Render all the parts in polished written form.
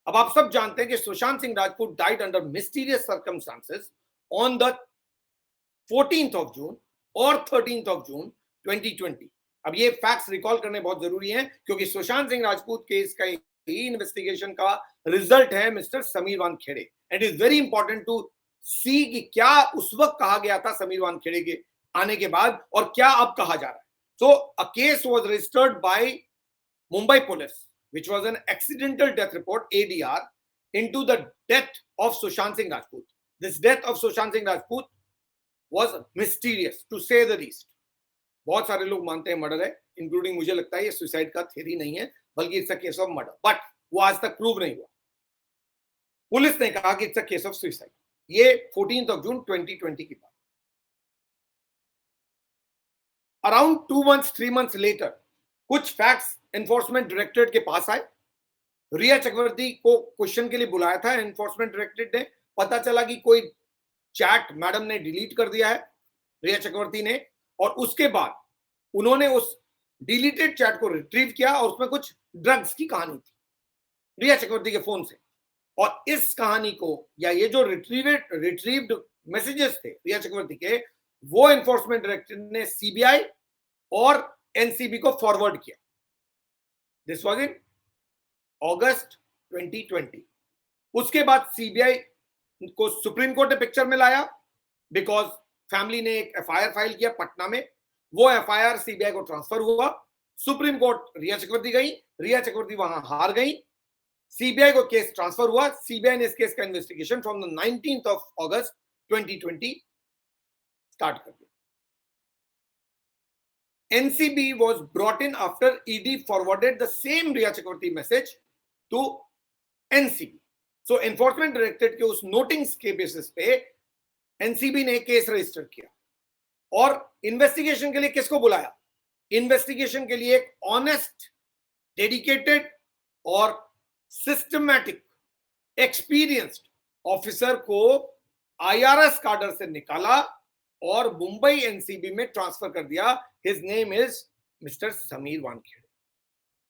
अब आप सब जानते हैं कि Sushant Singh Rajput died under mysterious circumstances on the 14th of June और 13th of June 2020। अब ये फैक्ट्स रिकॉल करने बहुत जरूरी हैं क्योंकि सुशांत सिंह राजपूत केस का ही इन्वेस्टिगेशन का रिजल्ट है mister Sameer Wankhede. It is very important to see कि क्या उस वक्त कहा गया था समीर वानखेड़े के आने के बाद और क्या अब कहा जा रहा है। So a case was registered by Mumbai police which was an accidental death report ADR into the death of Sushant Singh Rajput. This death of Sushant Singh Rajput was mysterious to say the least। बहुत सारे लोग मानते हैं murder है, including मुझे लगता है ये सुसाइड का थ्योरी नहीं है बल्कि it's a case of murder, but वो आज तक प्रूव नहीं हुआ। पुलिस ने कहा कि it's a case of suicide. ये 14th of June 2020 की बात। अराउंड 2 months 3 months लेटर कुछ फैक्ट्स एनफोर्समेंट डायरेक्टरेट के पास आए। रिया चक्रवर्ती को क्वेश्चन के लिए बुलाया था एनफोर्समेंट डायरेक्टरेट ने। पता चला कि कोई चैट मैडम ने डिलीट कर दिया है रिया चक्रवर्ती ने, और उसके बाद उन्होंने उस डिलीटेड चैट को रिट्रीव किया और उसमें कुछ ड्रग्स की कहानी थी रिया चक्रवर्ती के फोन से। और इस कहानी को या ये जो रिट्रीव्ड मैसेजेस थे रिया चक्रवर्ती के, वो एनफोर्समेंट डायरेक्टरेट ने सीबीआई और एनसीबी को फॉरवर्ड किया। दिस वाज इन अगस्त 2020। उसके बाद सीबीआई को सुप्रीम कोर्ट ने पिक्चर में लाया बिकॉज फैमिली ने एक एफआईआर फाइल किया पटना में। वो एफआईआर सीबीआई को ट्रांसफर हुआ। सुप्रीम कोर्ट रिया चक्रवर्ती गई, रिया चक्रवर्ती वहां हार गई, सीबीआई को केस ट्रांसफर हुआ। सीबीआई ने इस केस का investigation from the 19th of August 2020 start कर दिया। NCB was brought in after ED forwarded the same Rhea Chakraborty message to NCB. So Enforcement Directorate के उस नोटिंग्स के बेसिस पे एनसीबी ने केस रजिस्टर किया। और इन्वेस्टिगेशन के लिए किसको बुलाया? इन्वेस्टिगेशन के लिए एक ऑनेस्ट, डेडिकेटेड और सिस्टमैटिक एक्सपीरियंस्ड ऑफिसर को आईआरएस काडर से निकाला और मुंबई एनसीबी में ट्रांसफर कर दिया। His name is mister Sameer Wankhede.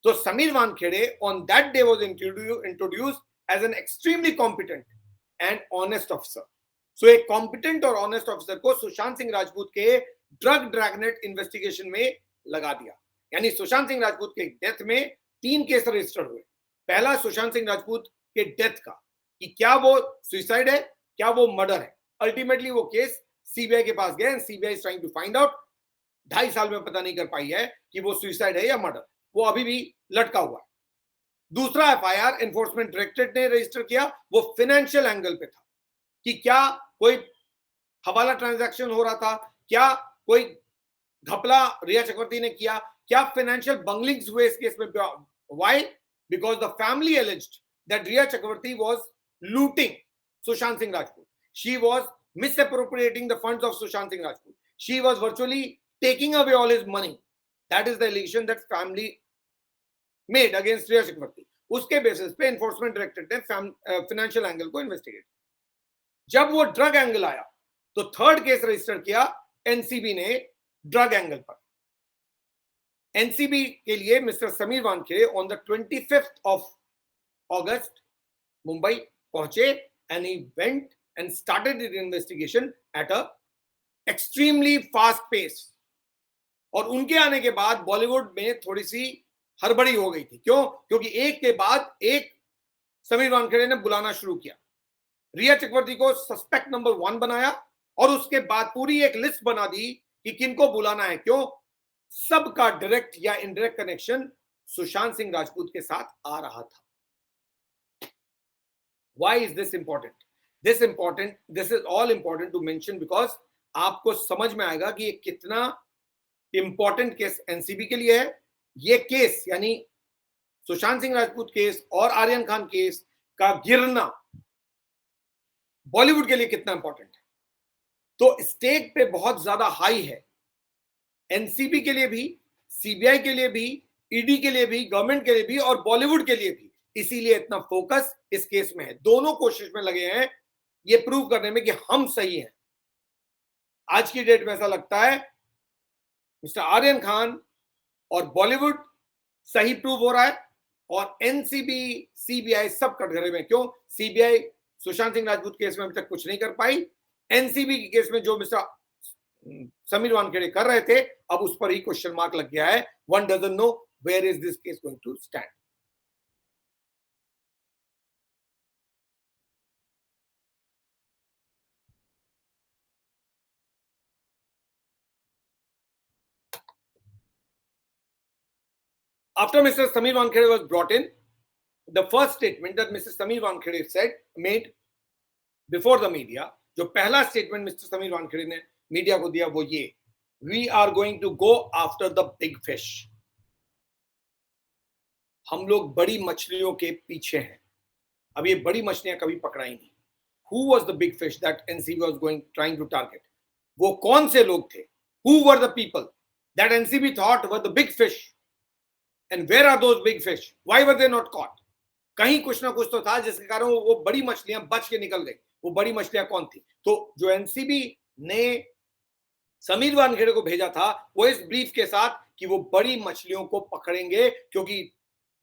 तो Sameer Wankhede on that day was introduced as an extremely competent and honest officer. So एक कॉम्पिटेंट और ऑनेस्ट ऑफिसर को सुशांत सिंह राजपूत के ड्रग ड्रैगनेट इन्वेस्टिगेशन में लगा दिया। यानी सुशांत सिंह राजपूत के डेथ में 3 केस रजिस्टर हुए। पहला सुशांत सिंह राजपूत के डेथ का कि क्या वो सुसाइड है, क्या वो मर्डर है। अल्टीमेटली वो केस सीबीआई के पास गया, CBI is trying to find out. 2.5 साल में पता नहीं कर पाई है कि वो सुसाइड है या मर्डर, वो अभी भी लटका हुआ है। दूसरा एफआईआर एनफोर्समेंट डायरेक्टरेट ने रजिस्टर किया, वो फाइनेंशियल एंगल पे था कि क्या कोई हवाला ट्रांजैक्शन हो रहा था, क्या कोई घपला रिया चक्रवर्ती ने किया, क्या फाइनेंशियल बंगलिंग्स हुए इस केस में। Why? Because the family alleged that Rhea Chakraborty was looting Sushant Singh Rajput. She was misappropriating the funds of Sushant Singh Rajput. She was virtually taking away all his money. That is the allegation that family made against Riya Chakravarti. उसके basis पे enforcement directorate ने financial angle को investigate. जब वो drug angle आया तो 3rd case register किया NCB ने ड्रग एंगल पर। एनसीबी के लिए mister Sameer Wankhede on the 25th of August Mumbai पहुंचे and he went and started the investigation at a extremely fast pace। और उनके आने के बाद बॉलीवुड में थोड़ी सी हड़बड़ी हो गई थी। क्यों? क्योंकि एक के बाद एक समीर वानखेड़े ने बुलाना शुरू किया। रिया चक्रवर्ती को सस्पेक्ट नंबर 1 बनाया और उसके बाद पूरी एक लिस्ट बना दी कि किनको बुलाना है। क्यों? सबका डायरेक्ट या इनडायरेक्ट कनेक्शन सुशांत सिंह राजपूत के साथ आ रहा था। Why is this important? This is all important to mention because आपको समझ में आएगा कि ये कितना इंपॉर्टेंट केस एनसीबी के लिए है। ये केस यानी सुशांत सिंह राजपूत केस और आर्यन खान केस का गिरना बॉलीवुड के लिए कितना इंपॉर्टेंट है। तो स्टेक पे बहुत ज्यादा हाई है एनसीबी के लिए भी, सीबीआई के लिए भी, ईडी के लिए भी, गवर्नमेंट के लिए भी और बॉलीवुड के लिए भी। इसीलिए इतना फोकस इस केस में है। दोनों कोशिश में लगे हैं ये प्रूव करने में कि हम सही हैं। आज की डेट में ऐसा लगता है मिस्टर आर्यन खान और बॉलीवुड सही प्रूव हो रहा है और एनसीबी, सीबीआई सब कटघरे में। क्यों? सीबीआई सुशांत सिंह राजपूत केस में अभी तक कुछ नहीं कर पाई। एनसीबी के केस में जो मिस्टर समीर वानखेड़े कर रहे थे, अब उस पर ही क्वेश्चन मार्क लग गया है। One doesn't know where is this case going to stand. After Mr. Samir Wankhede was brought in, the first statement that Mr. Samir Wankhede made before the media, जो पहला स्टेटमेंट मिस्टर समीर वानखेड़े ने media को दिया वो ये, we are going to go after the big fish. हम लोग बड़ी मछलियों के पीछे हैं। अब ये बड़ी मछलियां कभी पकड़ाई नहीं। Who was the big fish that NCB was trying to target? वो कौन से लोग थे? Who were the people that NCB thought were the big fish? And where are those big fish? Why were they not caught? कहीं कुछ ना कुछ तो था जिसके कारण वो बड़ी मछलियां बच के निकल गई। वो बड़ी मछलियां कौन थी? तो जो एनसीबी ने समीर वानखेड़े को भेजा था वो इस ब्रीफ के साथ कि वो बड़ी मछलियों को पकड़ेंगे, क्योंकि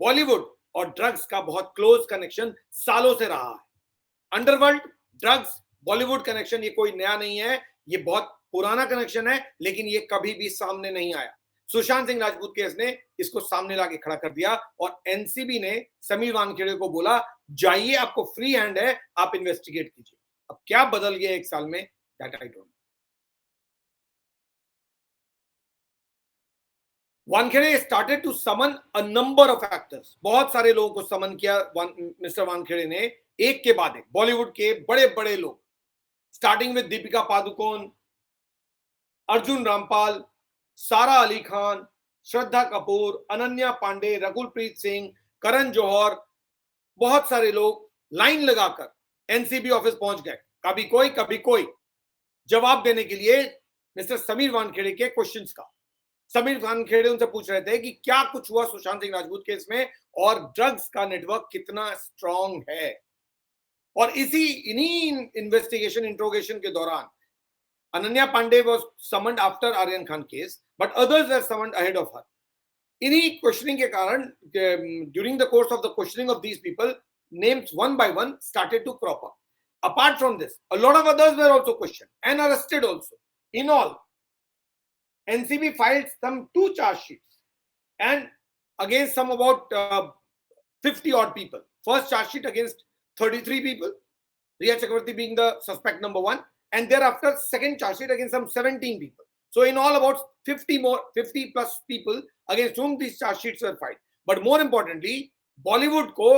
बॉलीवुड और ड्रग्स का बहुत क्लोज कनेक्शन सालों से रहा है। अंडरवर्ल्ड, ड्रग्स, बॉलीवुड कनेक्शन ये कोई नया नहीं है, ये बहुत पुराना कनेक्शन है, लेकिन ये कभी भी सामने नहीं आया। सुशांत सिंह राजपूत केस ने इसको सामने लाके खड़ा कर दिया और एनसीबी ने समीर वानखेड़े को बोला जाइए, आपको फ्री हैंड है, आप इन्वेस्टिगेट कीजिए। अब क्या बदल गया एक साल में, that I don't know. Wankhede started to summon a number of actors. बहुत सारे लोगों को समन किया मिस्टर वानखेड़े ने, एक के बाद एक, बॉलीवुड के बड़े बड़े लोग, स्टार्टिंग विद दीपिका पादुकोण, अर्जुन रामपाल, सारा अली खान, श्रद्धा कपूर, अनन्या पांडे, रघुलप्रीत सिंह, करण जौहर, बहुत सारे लोग लाइन लगाकर एनसीबी ऑफिस पहुंच गए। कभी कोई जवाब देने के लिए मिस्टर समीर वानखेड़े के क्वेश्चंस का। समीर वानखेड़े उनसे पूछ रहे थे कि क्या कुछ हुआ सुशांत सिंह राजपूत केस में और ड्रग्स का नेटवर्क कितना स्ट्रांग है। और इन्हीं इन्वेस्टिगेशन इंट्रोगेशन के दौरान Ananya Pandey was summoned after Aryan Khan case, but others were summoned ahead of her. इन्हीं questioning के कारण, during the course of the questioning of these people, names one by one started to crop up. Apart from this, a lot of others were also questioned and arrested also. In all, NCB filed some 2 charge sheets and against some about 50 odd people. First charge sheet against 33 people, Riya Chakravarti being the suspect number 1. And thereafter, second charge sheet against some 17 people. So in all, about 50 plus people against whom these charge sheets were filed. But more importantly, Bollywood को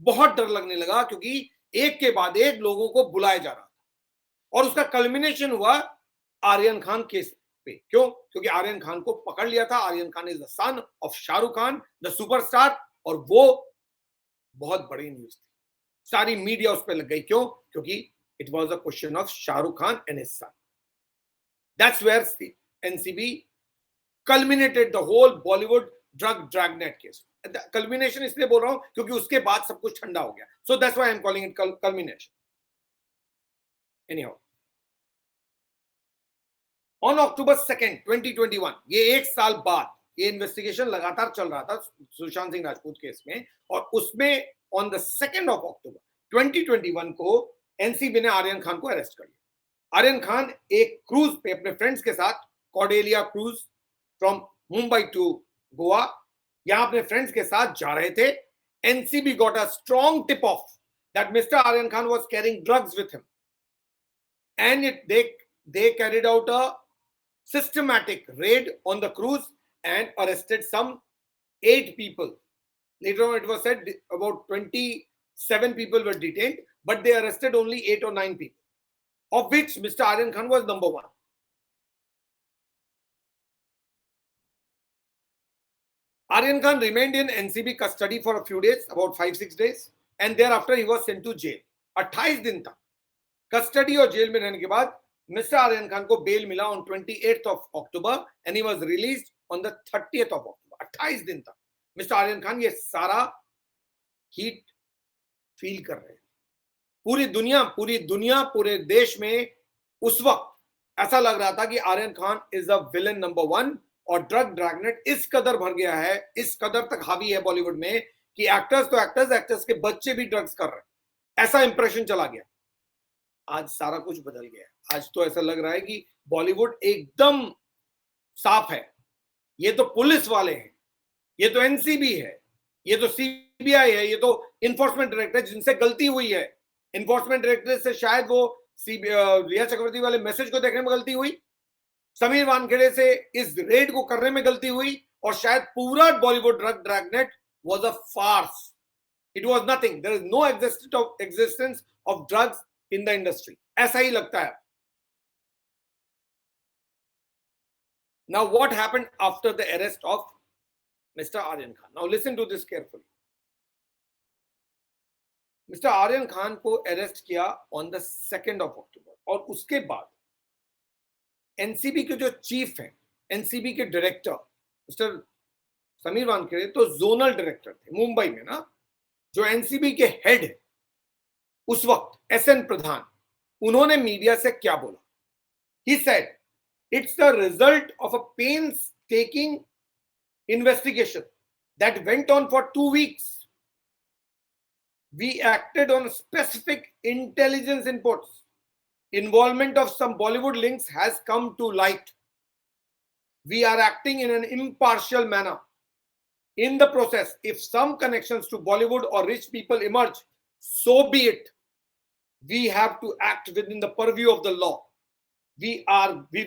बहुत डर लगने लगा, क्योंकि एक के बाद एक लोगों को बुलाया जा रहा था और उसका कल्मिनेशन हुआ आर्यन खान केस पे। क्यों? क्योंकि आर्यन खान को पकड़ लिया था। Aryan Khan is the son of Shahrukh Khan, the superstar, और वो बहुत बड़ी न्यूज थी, सारी मीडिया उस पर लग गई। क्यों? क्योंकि it was a question of Shah Rukh Khan and his son. That's where the NCB culminated the whole Bollywood drug dragnet case. The culmination इसलिए बोल रहा हूं क्योंकि उसके बाद सब कुछ ठंडा हो गया. So that's why I'm calling it culmination. Anyhow, on October 2nd, 2021, ये एक साल बाद ये इन्वेस्टिगेशन लगातार चल रहा था सुशांत सिंह राजपूत केस में, और उसमें on the 2nd of October 2021 को एनसीबी ने आर्यन खान को अरेस्ट कर लिया। आर्यन खान एक क्रूज पे अपने फ्रेंड्स के साथ, Cordelia cruise from Mumbai to Goa, यहां अपने फ्रेंड्स के साथ जा रहे थे। NCB got a strong tip off that mister Aryan Khan was carrying drugs with him, and they carried out a systematic raid on the cruise and arrested some 8 people. Later on, it was said about 27 people were detained, but they arrested only 8 or 9 people, of which Mr. Aryan Khan was number 1. Aryan Khan remained in NCB custody for a few days, about 5-6 days, and thereafter he was sent to jail. 28 दिन तक custody और jail में रहने के बाद mister Aryan Khan को bell मिला on 28th of October and he was released on the 30th of October. 28 दिन तक मिस्टर आर्यन खान ये सारा हीट फील कर रहे हैं। पूरी दुनिया पूरे देश में उस वक्त ऐसा लग रहा था कि Aryan Khan is the villain number 1, और ड्रग ड्रैगनेट इस कदर भर गया है, इस कदर तक हावी है बॉलीवुड में कि एक्टर्स तो एक्टर्स, एक्टर्स के बच्चे भी ड्रग्स कर रहे हैं, ऐसा इंप्रेशन चला गया। आज सारा कुछ बदल गया है। आज तो ऐसा लग रहा है कि बॉलीवुड एकदम साफ है। ये तो पुलिस वाले हैं, ये तो एनसीबी है, ये तो सीबीआई है, ये तो इन्फोर्समेंट डायरेक्टर जिनसे गलती हुई है। इन्फोर्समेंट डायरेक्टर से शायद वो रिया चक्रवर्ती वाले मैसेज को देखने में गलती हुई, समीर वानखेड़े से इस रेड को करने में गलती हुई, और शायद पूरा Bollywood drug dragnet was a farce. It was nothing, there is no existence of drugs in the industry, ऐसा ही लगता है। Now what happened after the arrest of Mr. Aryan Khan? Now listen to this carefully. Mr. Aryan Khan को arrest किया on the 2nd of October, और उसके बाद NCB के जो चीफ हैं, एनसीबी के डायरेक्टर मिस्टर समीर वानखेड़े तो जोनल डायरेक्टर थे मुंबई में ना, जो एनसीबी के हेड है उस वक्त एसएन प्रधान, उन्होंने मीडिया से क्या बोला? He said, it's the result of a painstaking investigation that went on for 2 weeks. We acted on specific intelligence inputs. Involvement of some Bollywood links has come to light. We are acting in an impartial manner. In the process, if some connections to Bollywood or rich people emerge, so be it. We have to act within the purview of the law. We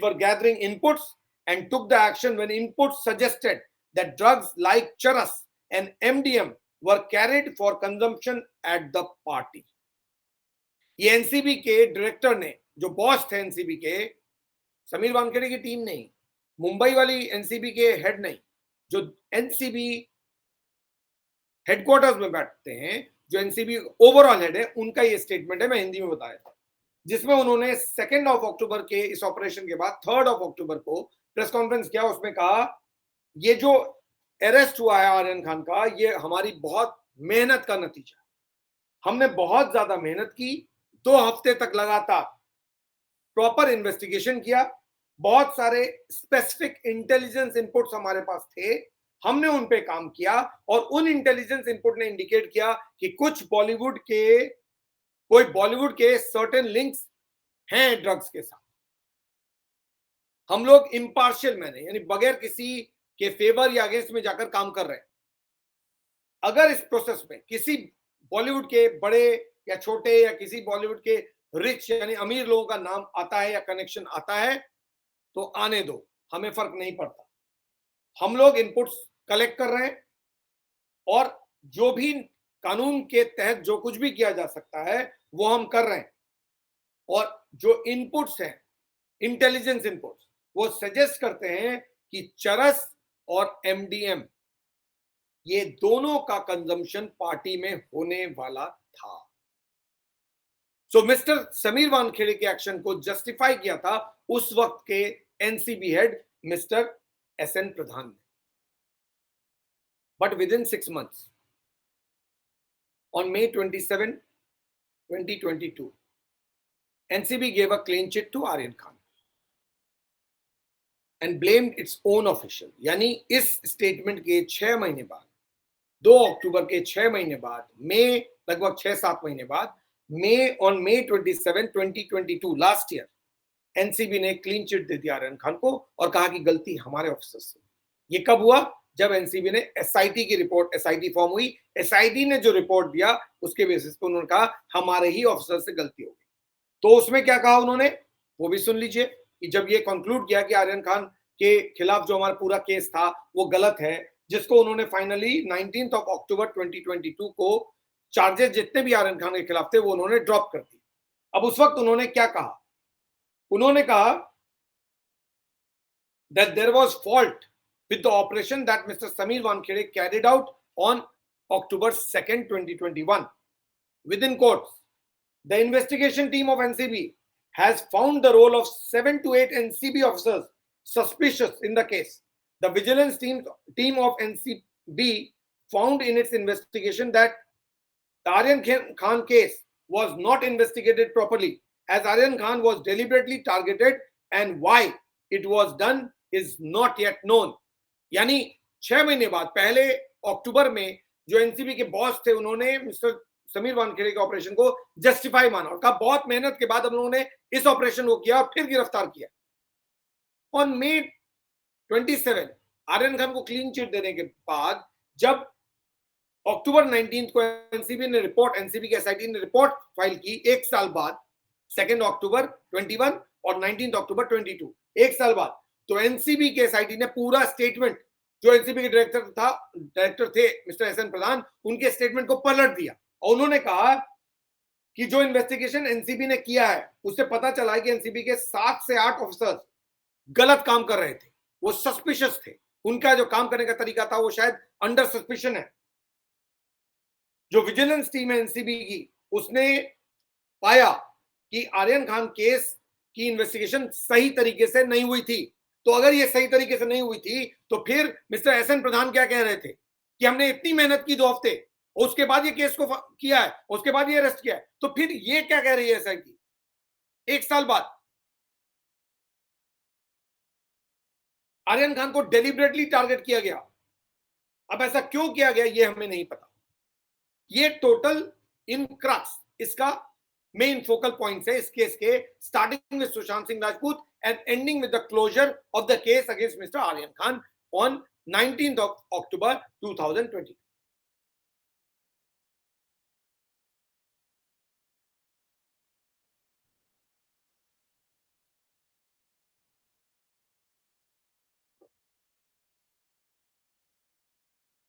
were gathering inputs and took the action when inputs suggested that drugs like charas and MDM were carried for consumption at the party. ये NCB के director ने, जो boss थे NCB के, समीर वानखेड़े की team नहीं, मुंबई वाली NCB के हेड नहीं, जो एनसीबी हेडक्वार्टर्स में बैठते हैं, जो एनसीबी ओवरऑल हेड है, उनका ये स्टेटमेंट है, मैं हिंदी में बताया था, जिसमें उन्होंने 2 अक्टूबर के इस ऑपरेशन के बाद 3 अक्टूबर को प्रेस कॉन्फ्रेंस किया। उसमें कहा ये जो अरेस्ट हुआ है आर्यन खान का, ये हमारी बहुत मेहनत का नतीजा है। हमने बहुत ज्यादा मेहनत की, 2 हफ्ते तक लगातार प्रॉपर इन्वेस्टिगेशन किया, बहुत सारे स्पेसिफिक इंटेलिजेंस इनपुट्स हमारे पास थे, हमने उन पे काम किया, और उन इंटेलिजेंस इनपुट ने इंडिकेट किया कि कोई बॉलीवुड के सर्टेन लिंक्स हैं ड्रग्स के साथ। हम लोग इम्पार्शियल मैंने, यानी बगैर किसी के फेवर या अगेंस्ट में जाकर काम कर रहे हैं। अगर इस प्रोसेस में किसी बॉलीवुड के बड़े या छोटे या किसी बॉलीवुड के रिच यानी अमीर लोगों का नाम आता है या कनेक्शन आता है, तो आने दो, हमें फर्क नहीं पड़ता। हम लोग इनपुट्स कलेक्ट कर रहे हैं, और जो भी कानून के तहत जो कुछ भी किया जा सकता है वो हम कर रहे हैं। और जो इनपुट्स हैं, इंटेलिजेंस इनपुट्स, वो सजेस्ट करते हैं कि चरस और एमडीएम, ये दोनों का कंजम्पशन पार्टी में होने वाला था। सो मिस्टर समीर वानखेड़े के एक्शन को जस्टिफाई किया था उस वक्त के एनसीबी हेड मिस्टर एसएन प्रधान ने। But with in 6 months, on May 27, 2022, NCB gave a clean chit to Aryan Khan and blamed its own official. यानी इस स्टेटमेंट के 6 महीने बाद, 2 अक्टूबर के 6 महीने बाद, मई लगभग 6-7 महीने बाद, on May 27, 2022 last year, NCB ने क्लीन चिट दे दिया आर्यन खान को और कहा कि गलती हमारे ऑफिसर से। ये कब हुआ? जब एनसीबी ने एसआईटी की रिपोर्ट, एसआईटी फॉर्म हुई, एसआईटी ने जो रिपोर्ट दिया उसके बेसिस पे उन्होंने कहा हमारे ही ऑफिसर से गलती हो गई। तो उसमें क्या कहा उन्होंने, वो भी सुन लीजिए कि जब ये कंक्लूड किया कि आर्यन खान के खिलाफ जो हमारा पूरा केस था वो गलत है, जिसको उन्होंने फाइनली 19 अक्टूबर 2022 को चार्जेस जितने भी आर्यन खान के खिलाफ थे वो उन्होंने ड्रॉप कर दिए। अब उस वक्त उन्होंने क्या कहा? उन्होंने कहा that there was fault with the operation that Mr. Sameer Wankhede carried out on October 2nd, 2021. Within quotes, the investigation team of NCB has found the role of 7 to 8 NCB officers suspicious in the case. The vigilance team of NCB found in its investigation that the Aryan Khan case was not investigated properly, as Aryan Khan was deliberately targeted, and why it was done is not yet known. यानी 6 महीने बाद, पहले अक्टूबर में जो NCB के boss थे उन्होंने mister Sameer Wankhede के ऑपरेशन को जस्टिफाई माना और कहा बहुत मेहनत के बाद हम लोगों ने इस ऑपरेशन को किया और फिर गिरफ्तार किया। ऑन May 27 आर्यन खान को क्लीन चिट देने के बाद जब अक्टूबर 19 को एनसीबी के एसआईटी ने रिपोर्ट फाइल की, एक साल बाद 2 अक्टूबर 21 और 19 अक्टूबर 22, एक साल बाद, तो एनसीबी के एसआईटी ने पूरा स्टेटमेंट, जो एनसीबी के डायरेक्टर थे मिस्टर एस एन प्रधान, उनके स्टेटमेंट को पलट दिया और उन्होंने कहा कि जो इन्वेस्टिगेशन एनसीबी ने किया है उससे पता चला है कि एनसीबी के 7 से 8 ऑफिसर्स गलत काम कर रहे थे, वो सस्पिशियस थे, उनका जो काम करने का तरीका था वो शायद अंडर सस्पिशन है। जो विजिलेंस टीम है एनसीबी की, उसने पाया कि आर्यन खान केस की इन्वेस्टिगेशन सही तरीके से नहीं हुई थी। तो अगर ये सही तरीके से नहीं हुई थी तो फिर मिस्टर एस एन प्रधान क्या कह रहे थे कि हमने इतनी मेहनत की 2 हफ्ते, उसके बाद ये केस को किया है, उसके बाद ये अरेस्ट किया है, तो फिर ये क्या कह रही है एसआईटी एक साल बाद? आर्यन खान को डेलिबरेटली टारगेट किया गया। अब ऐसा क्यों किया गया ये हमें नहीं पता। ये टोटल इन क्रक्स इसका मेन फोकल पॉइंट्स है इस केस के, starting with Sushant Singh Rajput and ending with the closure of the case against mister Aryan Khan on 19th of October 2020।